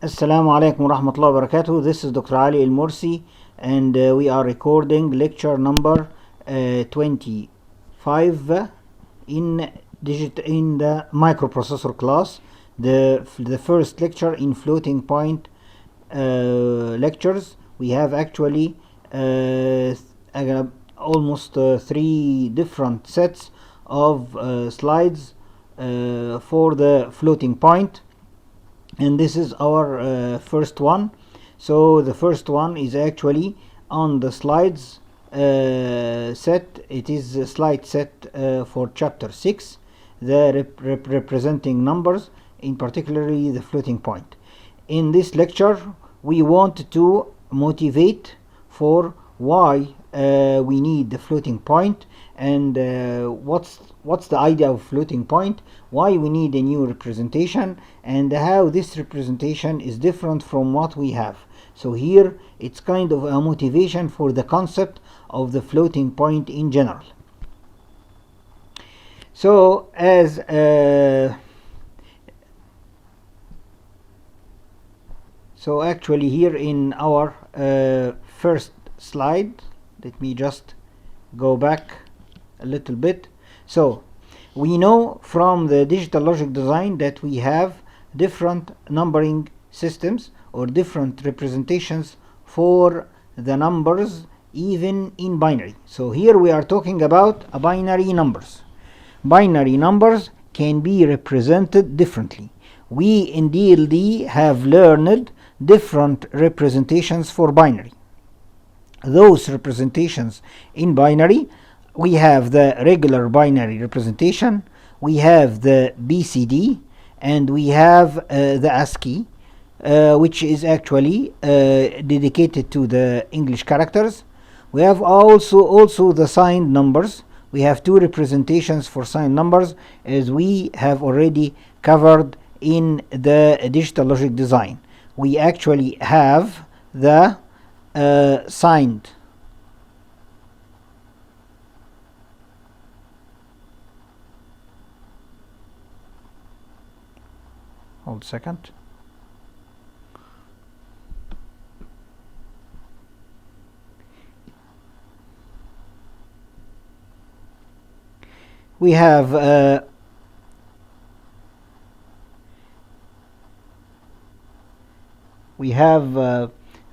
Assalamu alaikum wa rahmatullahi wa barakatuh. This is Dr. Ali El-Moursy, and we are recording lecture number 25 in the microprocessor class, the first lecture in floating point lectures. We have actually almost 3 different sets of slides for the floating point, and this is our first one. So the first one is actually on the slides set. It is slide set for chapter 6, the representing numbers, in particularly the floating point. In this lecture we want to motivate for why we need the floating point, and what's the idea of floating point, why we need a new representation, and how this representation is different from what we have. So here it's kind of a motivation for the concept of the floating point in general. So as so actually here in our first slide, let me just go back a little bit. So we know from the digital logic design that we have different numbering systems or different representations for the numbers, even in binary. So here we are talking about binary numbers. Binary numbers can be represented differently. We in DLD have learned different representations for binary. Those representations in binary, we have the regular binary representation, we have the BCD, and we have the ASCII, which is actually dedicated to the English characters. We have also the signed numbers. We have 2 representations for signed numbers, as we have already covered in the digital logic design. We actually have the signed hold a second. We have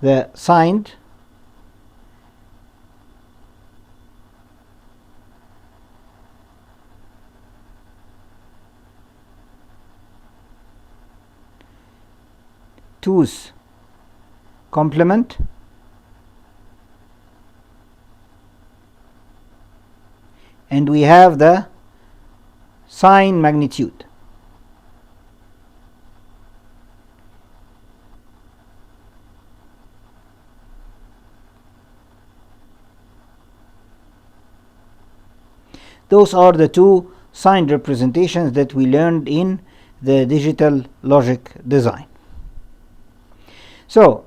the signed, two's complement, and we have the sign magnitude. Those are the 2 signed representations that we learned in the digital logic design. So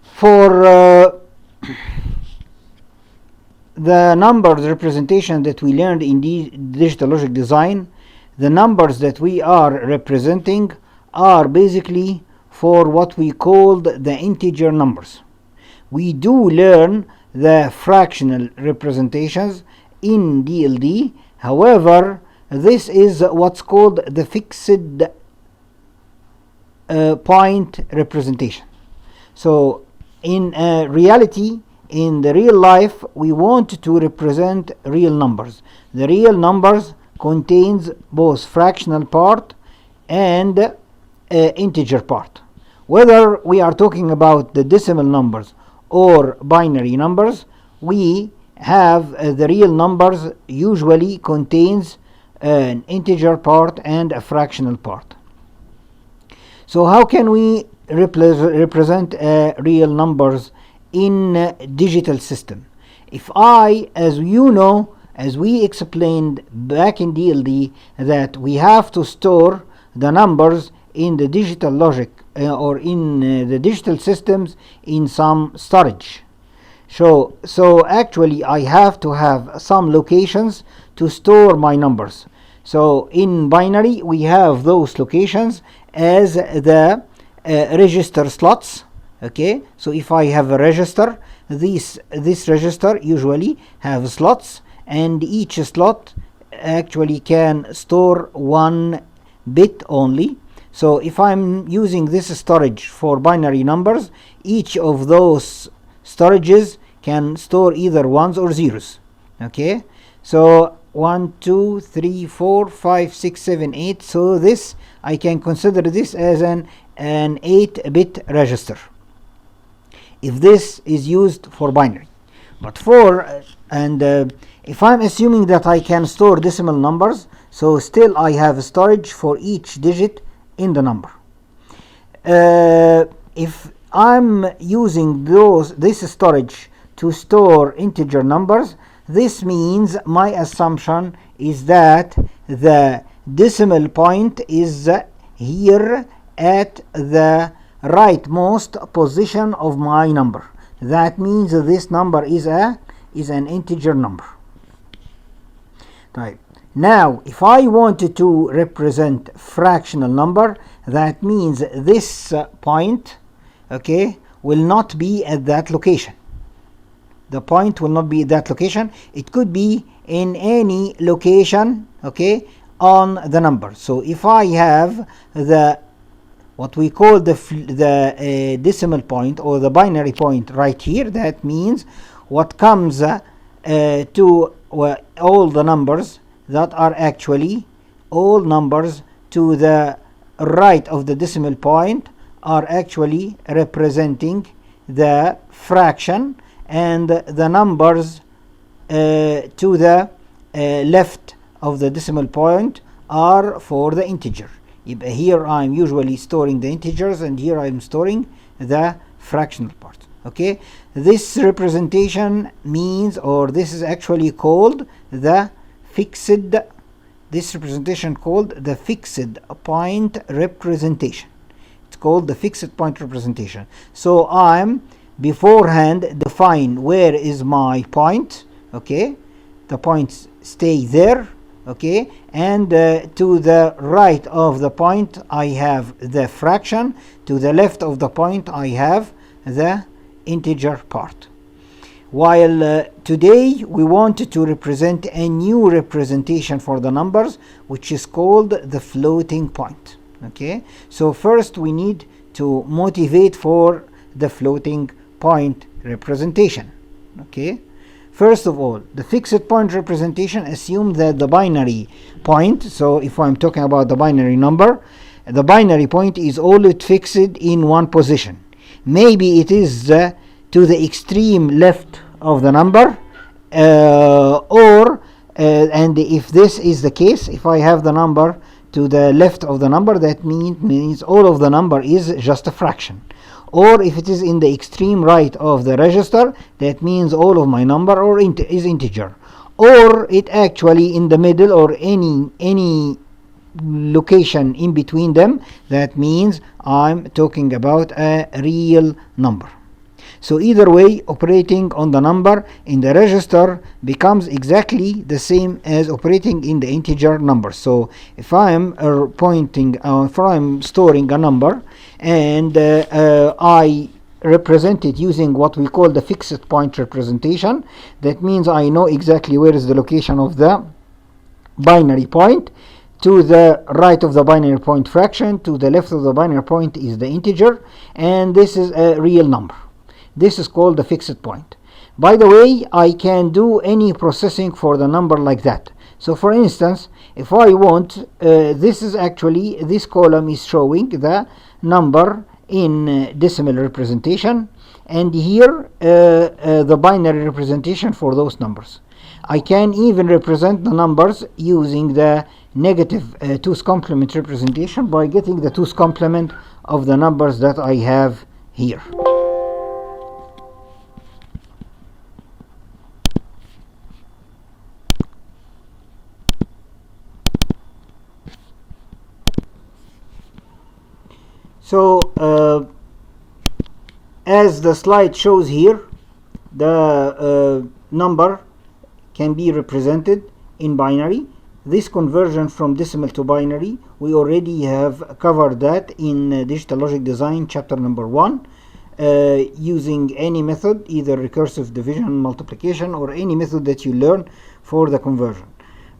for the numbers representation that we learned in the digital logic design, the numbers that we are representing are basically for what we called the integer numbers. We do learn the fractional representations in DLD. However, this is what's called the fixed point representation. So in reality, in the real life, we want to represent real numbers. The real numbers contains both fractional part and integer part. Whether we are talking about the decimal numbers or binary numbers, we have the real numbers usually contains an integer part and a fractional part. So how can we represent real numbers in a digital system? If as you know, as we explained back in DLD, that we have to store the numbers in the digital logic or in the digital systems in some storage. So actually I have to have some locations to store my numbers. So in binary we have those locations as the register slots. Okay, so if I have a register, this register usually have slots, and each slot actually can store 1 bit only. So if I'm using this storage for binary numbers, each of those storages can store either ones or zeros. Okay, so 1 2 3 4 5 6 7 8. So this, I can consider this as an 8-bit register if this is used for binary. But if I'm assuming that I can store decimal numbers, so still I have storage for each digit in the number. If I'm using this storage to store integer numbers, this means my assumption is that the decimal point is here at the rightmost position of my number. That means this number is an integer number. Right. Now if I wanted to represent fractional number, that means this point, okay, will not be at that location. The point will not be at that location. It could be in any location, okay, on the number. So if I have what we call the decimal point or the binary point right here, that means what comes to all the numbers that are actually all numbers to the right of the decimal point are actually representing the fraction, and the numbers to the left of the decimal point are for the integer. Here I'm usually storing the integers, and here I'm storing the fractional part. Okay, this representation means, or this is actually called the fixed, this representation called the fixed point representation. It's called the fixed point representation. So I'm beforehand define where is my point. Okay, the points stay there. Okay, and to the right of the point I have the fraction, to the left of the point I have the integer part. While today we wanted to represent a new representation for the numbers, which is called the floating point. Okay, so first we need to motivate for the floating point representation. Okay, first of all, the fixed point representation assumes that the binary point, so if I'm talking about the binary number, the binary point is always fixed in one position. Maybe it is to the extreme left of the number, and if this is the case, if I have the number to the left of the number, that means all of the number is just a fraction. Or if it is in the extreme right of the register, that means all of my number is integer. Or it actually in the middle, or any location in between them, that means I'm talking about a real number. So either way, operating on the number in the register becomes exactly the same as operating in the integer number. So if I'm if I'm storing a number and I represent it using what we call the fixed point representation, that means I know exactly where is the location of the binary point. To the right of the binary point fraction, to the left of the binary point is the integer, and this is a real number. This is called the fixed point. By the way, I can do any processing for the number like that. So for instance, if I want, this column is showing the number in decimal representation, and here the binary representation for those numbers. I can even represent the numbers using the negative 2's complement representation by getting the 2's complement of the numbers that I have here. So as the slide shows here, the number can be represented in binary. This conversion from decimal to binary We already have covered that in digital logic design chapter number 1, using any method, either recursive division, multiplication, or any method that you learn for the conversion.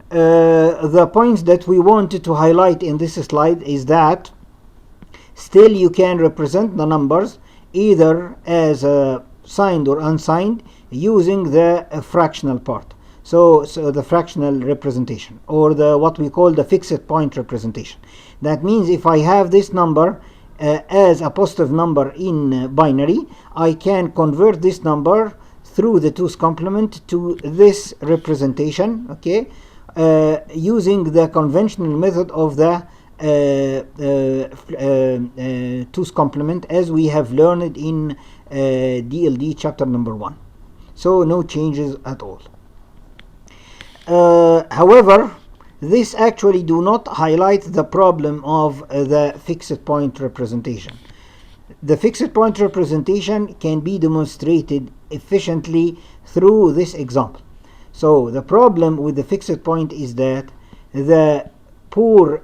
The points that we wanted to highlight in this slide is that still you can represent the numbers either as signed or unsigned using the fractional part. So the fractional representation, or the what we call the fixed point representation. That means if I have this number as a positive number in binary, I can convert this number through the 2's complement to this representation, okay, using the conventional method of the 2's complement, as we have learned in DLD chapter number 1. So no changes at all. However, this actually do not highlight the problem of the fixed point representation. The fixed point representation can be demonstrated efficiently through this example. So the problem with the fixed point is that the poor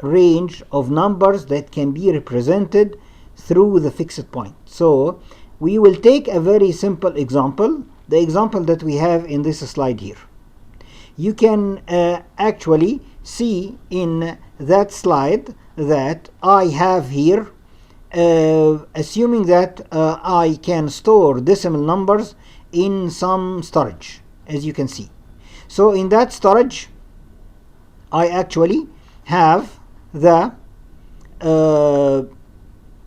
range of numbers that can be represented through the fixed point. So we will take a very simple example, the example that we have in this slide here. You can actually see in that slide that I have here, assuming that I can store decimal numbers in some storage, as you can see. So in that storage, I actually have the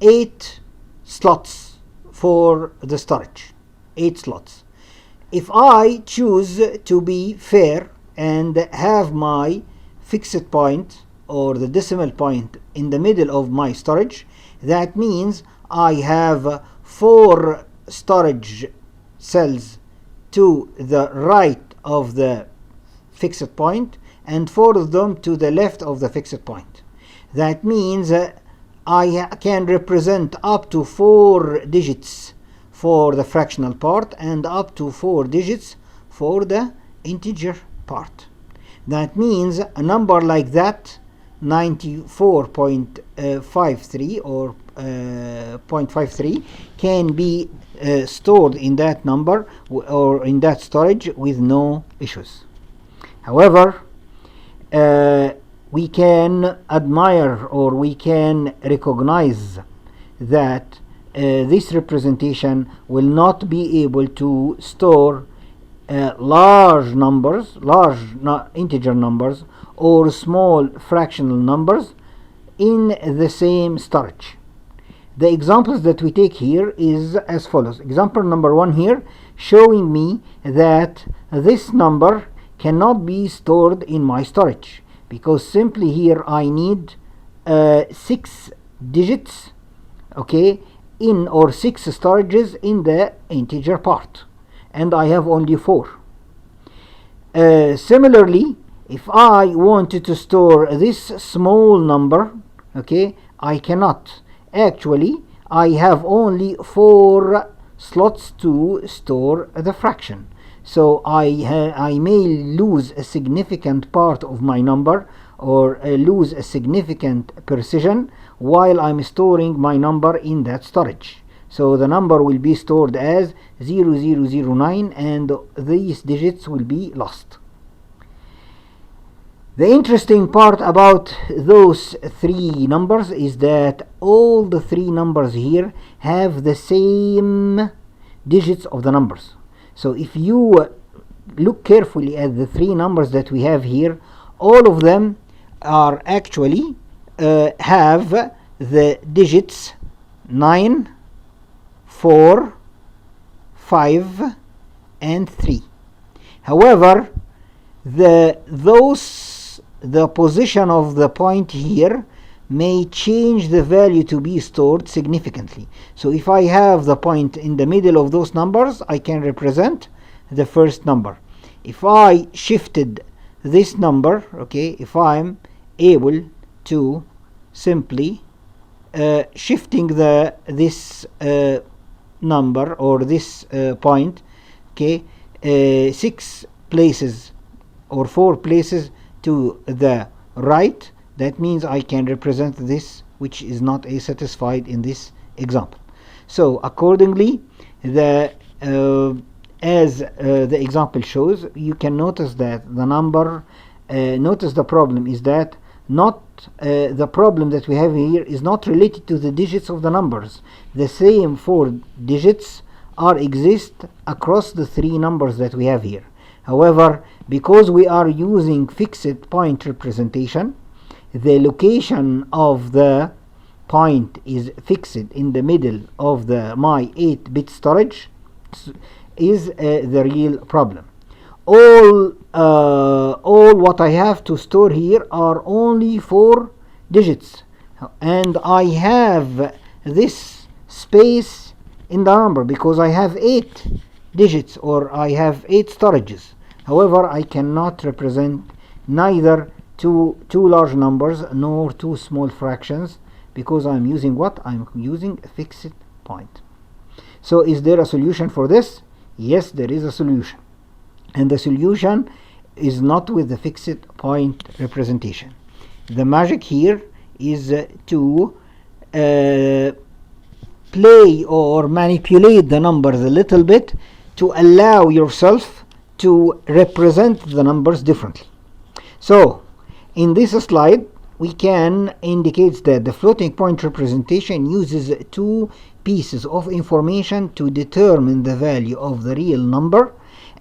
8 slots for the storage, 8 slots. If I choose to be fair and have my fixed point or the decimal point in the middle of my storage, that means I have 4 storage cells to the right of the fixed point and 4 of them to the left of the fixed point. That means I can represent up to 4 digits for the fractional part and up to 4 digits for the integer part. That means a number like that, 94.53 or 0.53, can be stored in that number or in that storage with no issues. However, we can admire or we can recognize that this representation will not be able to store large numbers, integer numbers, or small fractional numbers in the same storage. The examples that we take here is as follows. Example number 1 here, showing me that this number cannot be stored in my storage, because simply here I need 6 digits, okay, in or 6 storages in the integer part, and I have only 4. Similarly, if I wanted to store this small number, okay, I cannot. Actually, I have only 4 slots to store the fraction. So I may lose a significant part of my number, or lose a significant precision while I'm storing my number in that storage. So the number will be stored as 0009 and these digits will be lost. The interesting part about those 3 numbers is that all the 3 numbers here have the same digits of the numbers. So if you look carefully at the 3 numbers that we have here, all of them are actually have the digits 9, 4, 5, and 3. However, the position of the point here may change the value to be stored significantly. So if I have the point in the middle of those numbers, I can represent the first number. If I shifted this number, okay, if I'm able to simply shifting this number or this point, okay, 6 places or 4 places to the right, That means I can represent this which is not a satisfied in this example. So accordingly, as the example shows, you can notice that the number, notice the problem is that not the problem that we have here is not related to the digits of the numbers. The same 4 digits exist across the 3 numbers that we have here. However, because we are using fixed point representation, the location of the point is fixed in the middle of the my 8-bit storage is the real problem. All what I have to store here are only 4 digits, and I have this space in the number because I have 8 digits, or I have 8 storages. However, I cannot represent neither two large numbers nor 2 small fractions because I'm using what? I'm using a fixed point. So is there a solution for this? Yes, there is a solution. And the solution is not with the fixed point representation. The magic here is to play or manipulate the numbers a little bit to allow yourself to represent the numbers differently. So in this slide we can indicate that the floating point representation uses 2 pieces of information to determine the value of the real number,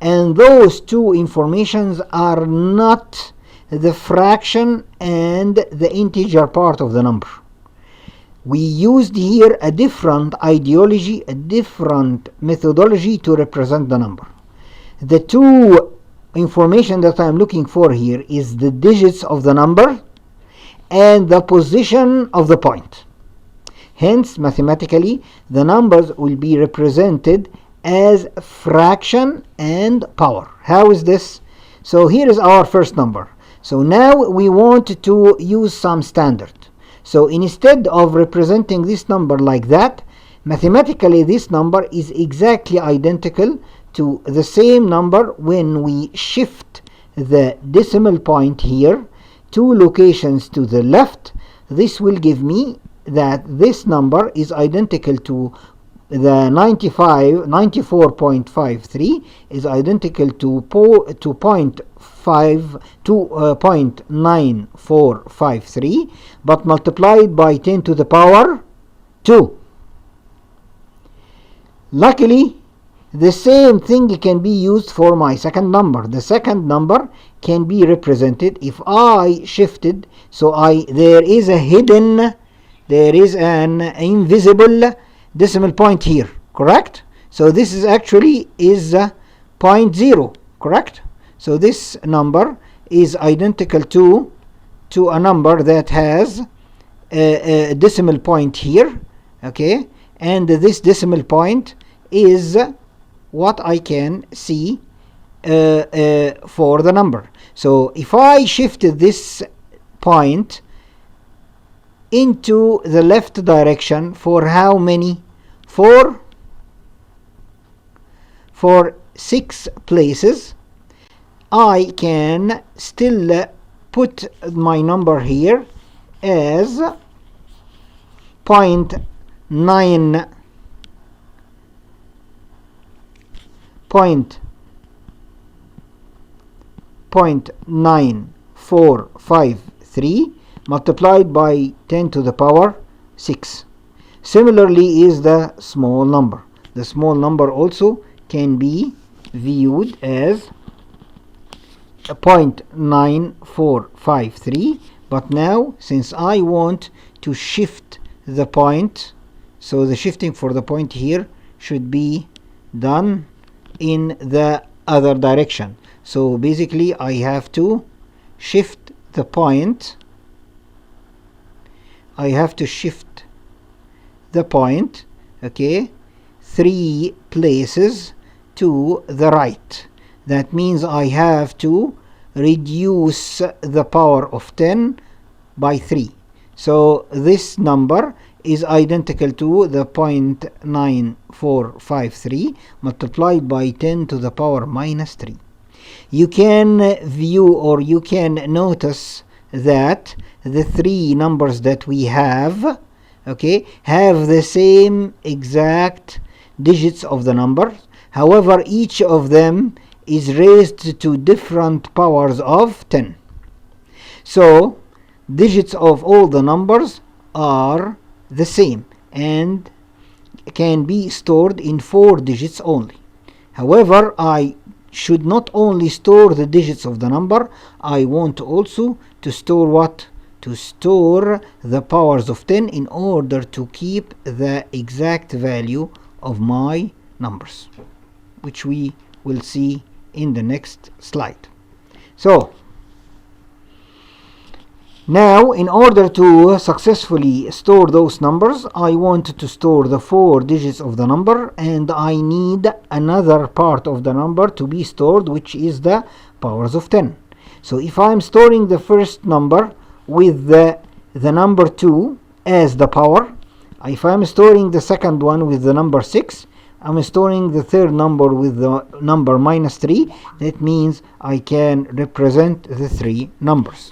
and those 2 informations are not the fraction and the integer part of the number. We used here a different ideology, a different methodology to represent the number. The 2 information that I'm looking for here is the digits of the number and the position of the point. Hence, mathematically, the numbers will be represented as fraction and power. How is this? So here is our first number. So now we want to use some standard. So instead of representing this number like that, mathematically this number is exactly identical to the same number when we shift the decimal point here 2 locations to the left. This will give me that this number is identical to the 94.53 is identical to 0.9453, but multiplied by 10 to the power 2. Luckily, the same thing can be used for my second number. The second number can be represented if I shifted, so there is an invisible decimal point here, correct? So this is actually 0.0, correct? So this number is identical to a number that has a decimal point here, okay? And this decimal point is what I can see for the number. So if I shifted this point into the left direction for how many? For 6 places, I can still put my number here as 0.9453 multiplied by 10 to the power 6. Similarly is the small number. The small number also can be viewed as 0.9453, but now since I want to shift the point, so the shifting for the point here should be done in the other direction. So basically I have to shift the point. Okay, 3 places to the right. That means I have to reduce the power of 10 by 3. So this number is identical to the 0.9453 multiplied by 10 to the power minus 3. You can view or you can notice that the three numbers that we have, okay, have the same exact digits of the number. However, each of them is raised to different powers of 10. So digits of all the numbers are the same and can be stored in 4 digits only. However, I should not only store the digits of the number, I want also to store what? To store the powers of 10 in order to keep the exact value of my numbers, which we will see in the next slide. So now, in order to successfully store those numbers, I want to store the 4 digits of the number, and I need another part of the number to be stored, which is the powers of 10. So if I'm storing the first number with the number 2 as the power, if I'm storing the second one with the number 6, I'm storing the third number with the number -3. That means I can represent the 3 numbers.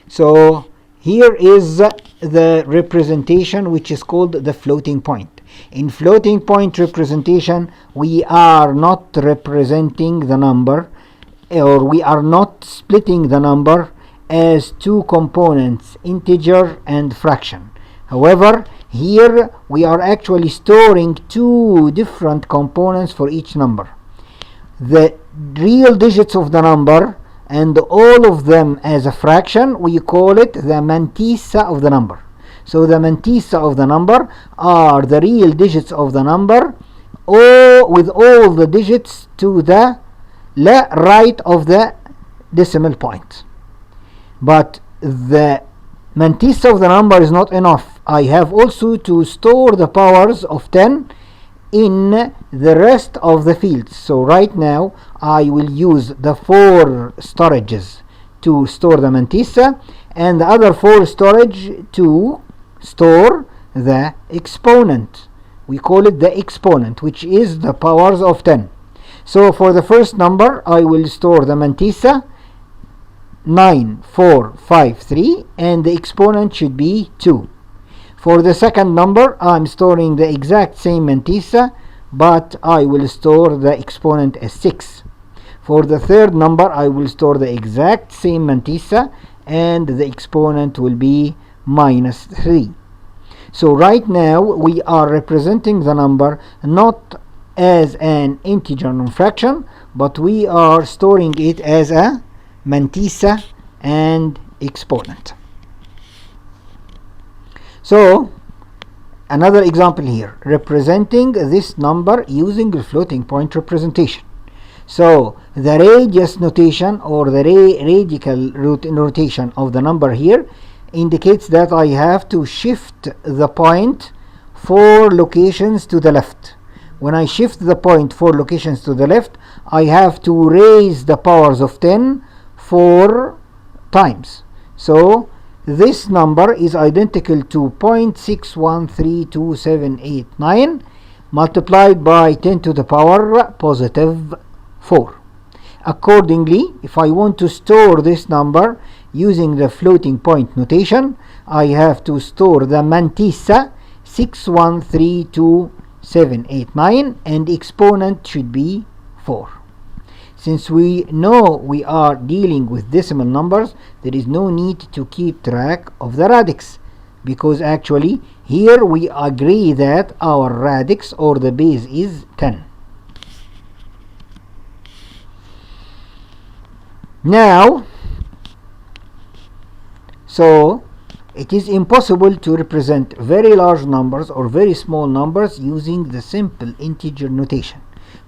So here is the representation, which is called the floating point. In floating point representation, we are not representing the number, or we are not splitting the number as 2 components, integer and fraction. However, here we are actually storing 2 different components for each number. The real digits of the number and all of them as a fraction, we call it the mantissa of the number. So the mantissa of the number are the real digits of the number, with all the digits to the right of the decimal point. But the mantissa of the number is not enough. I have also to store the powers of 10 in the rest of the fields. So right now I will use the 4 storages to store the mantissa, and the other 4 storage to store the exponent. We call it the exponent, which is the powers of 10. So for the first number, I will store the mantissa 9453, and the exponent should be 2. For the second number, I'm storing the exact same mantissa, but I will store the exponent as 6. For the third number, I will store the exact same mantissa, and the exponent will be -3. So right now we are representing the number not as an integer and fraction, but we are storing it as a mantissa and exponent. So another example here, representing this number using the floating point representation. So the radius notation, or the radical notation of the number here, indicates that I have to shift the point 4 locations to the left. When I shift the point 4 locations to the left, I have to raise the powers of 10 4 times. So this number is identical to 0.6132789 multiplied by 10 to the power positive 4. Accordingly, if I want to store this number using the floating point notation, I have to store the mantissa 6132789, and exponent should be 4. Since we know we are dealing with decimal numbers, there is no need to keep track of the radix, because actually here we agree that our radix, or the base, is 10. Now, so it is impossible to represent very large numbers or very small numbers using the simple integer notation.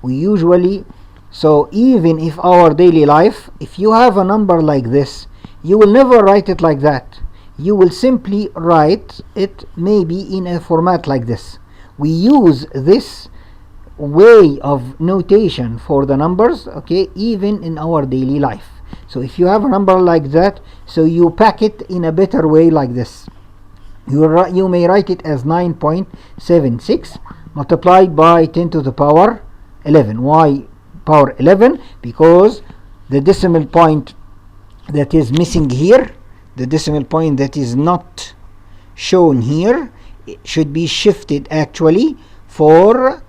We usually, so even if our daily life, if you have a number like this, you will never write it like that. You will simply write it maybe in a format like this. We use this way of notation for the numbers, okay, even in our daily life. So if you have a number like that, so you pack it in a better way like this. You may write it as 9.76 multiplied by 10 to the power 11. Why power 11? Because the decimal point that is missing here the decimal point that is not shown here, it should be shifted actually for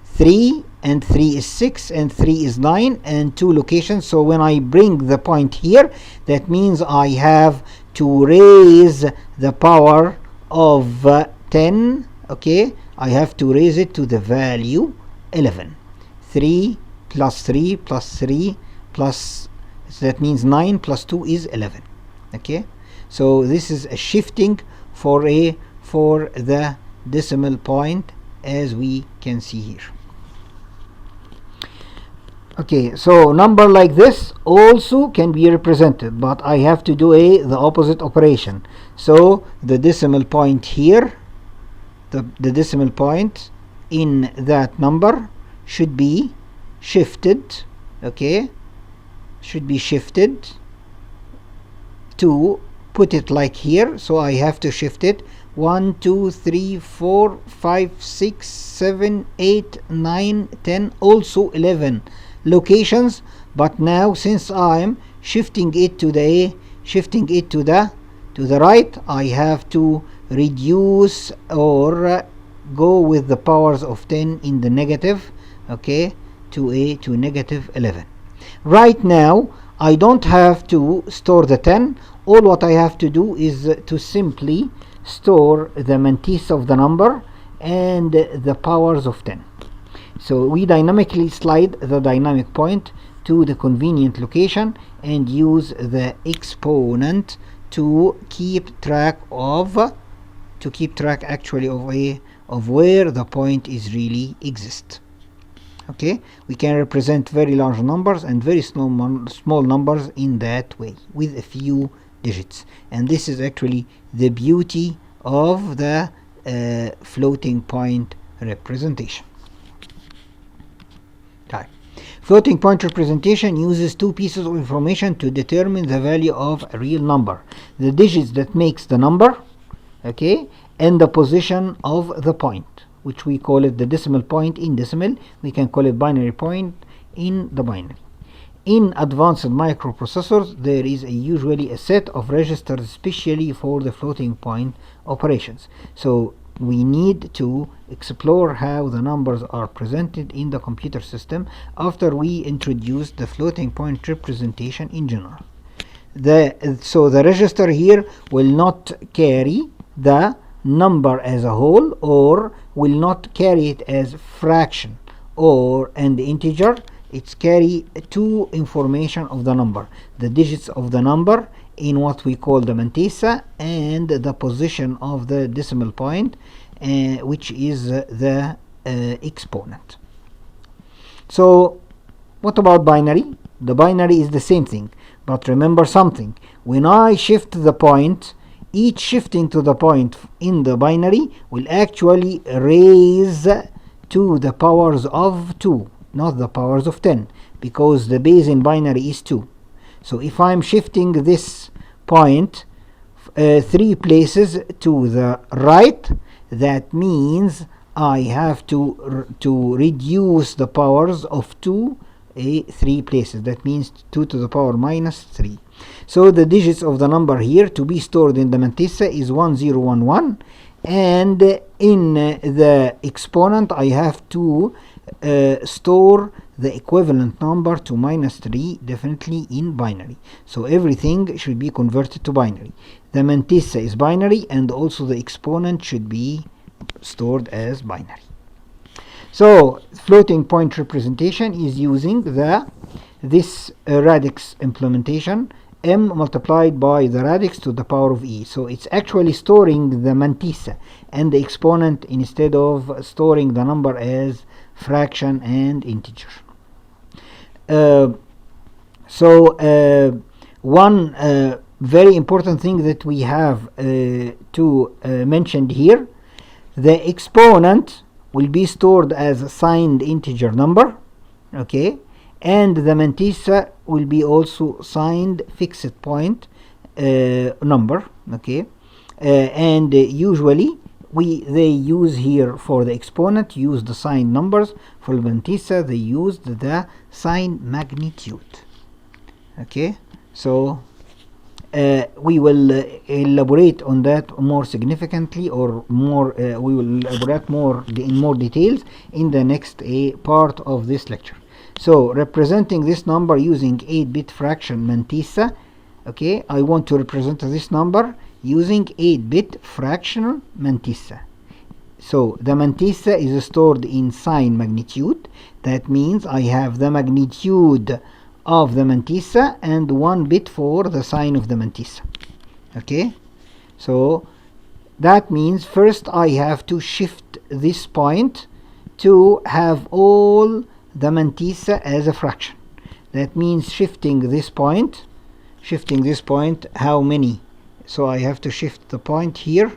3, and 3 is 6, and 3 is 9, and 2 locations. So when I bring the point here, that means I have to raise the power of 10. Okay, I have to raise it to the value 11. 3 plus 3 plus 3 plus, so that means 9 plus 2 is 11. Okay, so this is a shifting for the decimal point, as we can see here. Okay, so number like this also can be represented, but I have to do the opposite operation. So the decimal point here, the decimal point in that number should be shifted. Okay, should be shifted to put it like here. So I have to shift it 1, 2, 3, 4, 5, 6, 7, 8, 9, 10, also 11 locations. But now, since I'm shifting it to the right, I have to reduce or go with the powers of 10 in the negative, okay, to negative 11. Right now I don't have to store the 10. All what I have to do is to simply store the mantissa of the number and the powers of 10. So we dynamically slide the dynamic point to the convenient location and use the exponent to keep track actually of where the point is really exists. Okay, we can represent very large numbers and very small numbers in that way with a few digits, and this is actually the beauty of the floating point representation. Floating point representation uses two pieces of information to determine the value of a real number: the digits that makes the number, okay, and the position of the point, which we call it the decimal point in decimal. We can call it binary point in the binary. In advanced microprocessors, there is usually a set of registers especially for the floating point operations. So we need to explore how the numbers are presented in the computer system after we introduce the floating point representation in general. So the register here will not carry the number as a whole, or will not carry it as fraction or an integer. It's carry two information of the number: the digits of the number in what we call the mantissa, and the position of the decimal point, which is the exponent. So what about binary? The binary is the same thing, but remember something: when I shift the point, each shifting to the point in the binary will actually raise to the powers of 2, not the powers of 10, because the base in binary is 2. So if I'm shifting this point 3 places to the right, that means I have to reduce the powers of 2 3 places. That means 2 to the power minus 3. So the digits of the number here to be stored in the mantissa is 1011, and in the exponent I have to store the equivalent number to minus 3, definitely in binary. So everything should be converted to binary. The mantissa is binary, and also the exponent should be stored as binary. So floating point representation is using this radix implementation, m multiplied by the radix to the power of e. So it's actually storing the mantissa and the exponent instead of storing the number as fraction and integer. One very important thing that we have to mention here: the exponent will be stored as a signed integer number, okay, and the mantissa will be also signed fixed point number, okay, and usually they use here for the exponent use the signed numbers. For the mantissa they used the signed magnitude. Okay, so we will elaborate on that more significantly, or more we will elaborate more in more details in the next part of this lecture. So representing this number using 8-bit fraction mantissa. Okay, I want to represent this number using 8-bit fractional mantissa. So the mantissa is stored in sign magnitude. That means I have the magnitude of the mantissa and 1 bit for the sign of the mantissa. Okay, so that means first I have to shift this point to have all the mantissa as a fraction. That means shifting this point, how many? So I have to shift the point here.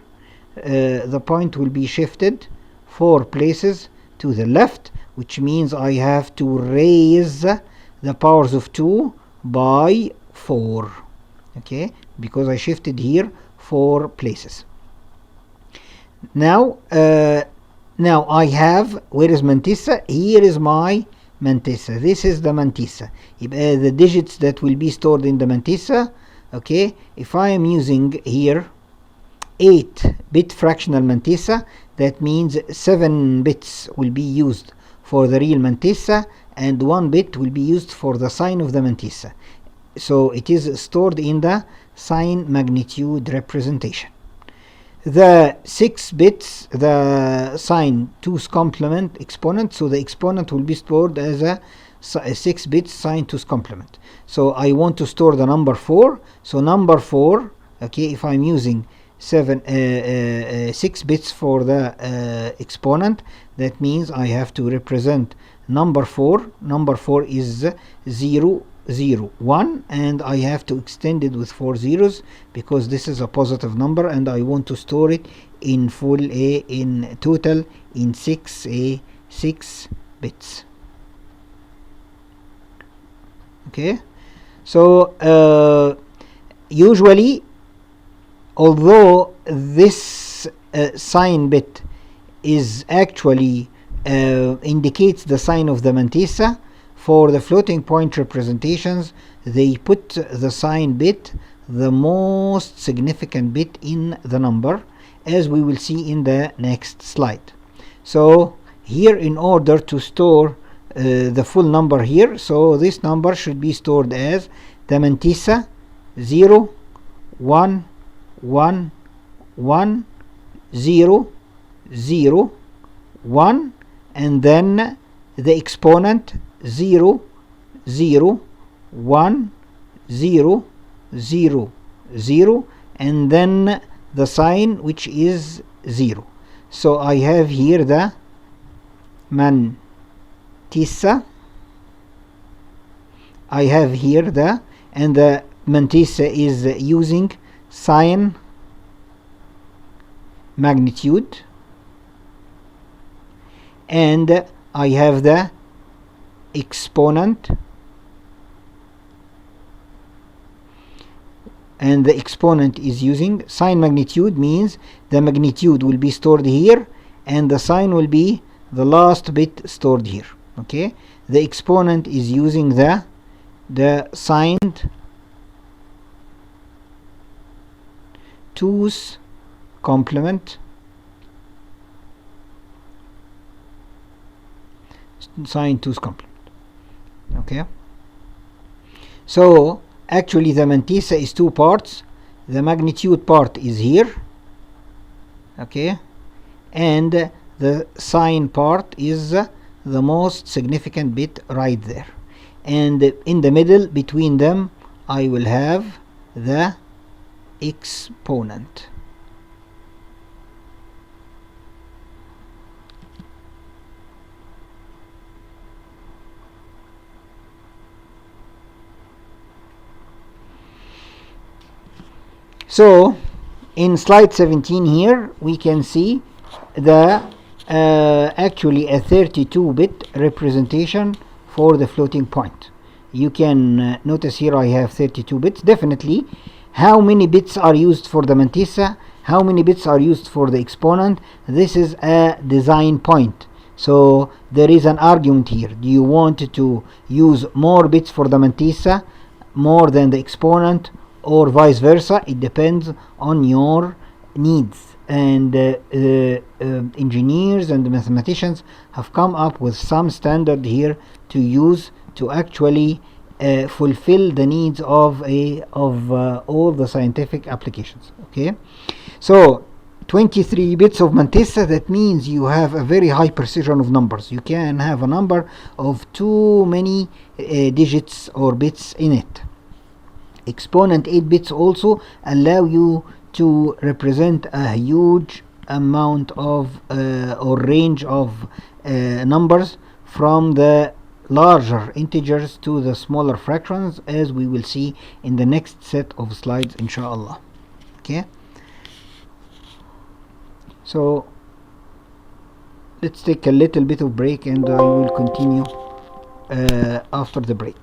The point will be shifted 4 places to the left, which means I have to raise the powers of 2 by 4. Okay, because I shifted here 4 places. Now I have, where is mantissa? Here is my mantissa. This is the mantissa. The digits that will be stored in the mantissa. Okay, if I am using here 8-bit fractional mantissa, that means 7 bits will be used for the real mantissa and 1 bit will be used for the sign of the mantissa. So it is stored in the sign magnitude representation. The 6 bits, the sign 2's complement exponent, so the exponent will be stored as a 6 bits sign 2's complement. So I want to store the number 4. So number 4, okay, if I'm using 6 bits for the exponent, that means I have to represent number 4. Number 4 is 0, 0, 1, and I have to extend it with 4 zeros because this is a positive number and I want to store it in full in total in 6 bits. Okay, so usually, although this sign bit is actually indicates the sign of the mantissa, for the floating point representations they put the sign bit, the most significant bit in the number, as we will see in the next slide. So here, in order to store the full number here, so this number should be stored as the mantissa 0, 1, 1, 1, 0, 0, 1, and then the exponent 0, 0, 1, 0, 0, 0, and then the sign which is 0. So I have here the mantissa, I have here the, and the mantissa is using sign magnitude, and I have the exponent, and the exponent is using sign magnitude, means the magnitude will be stored here and the sign will be the last bit stored here. Okay, the exponent is using the signed 2's complement, sign 2's complement. Okay, so actually the mantissa is 2 parts. The magnitude part is here, okay, and the sign part is the most significant bit right there, and in the middle between them I will have the exponent. So in slide 17 here we can see the actually a 32-bit representation for the floating point. You can notice here I have 32 bits. Definitely, how many bits are used for the mantissa, how many bits are used for the exponent, this is a design point. So there is an argument here. Do you want to use more bits for the mantissa, more than the exponent, or vice versa. It depends on your needs, and engineers and mathematicians have come up with some standard here to use to actually fulfill the needs of all the scientific applications. Okay, so 23 bits of mantissa, that means you have a very high precision of numbers. You can have a number of too many digits or bits in it. Exponent 8 bits also allow you to represent a huge amount of or range of numbers, from the larger integers to the smaller fractions, as we will see in the next set of slides inshallah. Okay, so let's take a little bit of break, and I will continue after the break.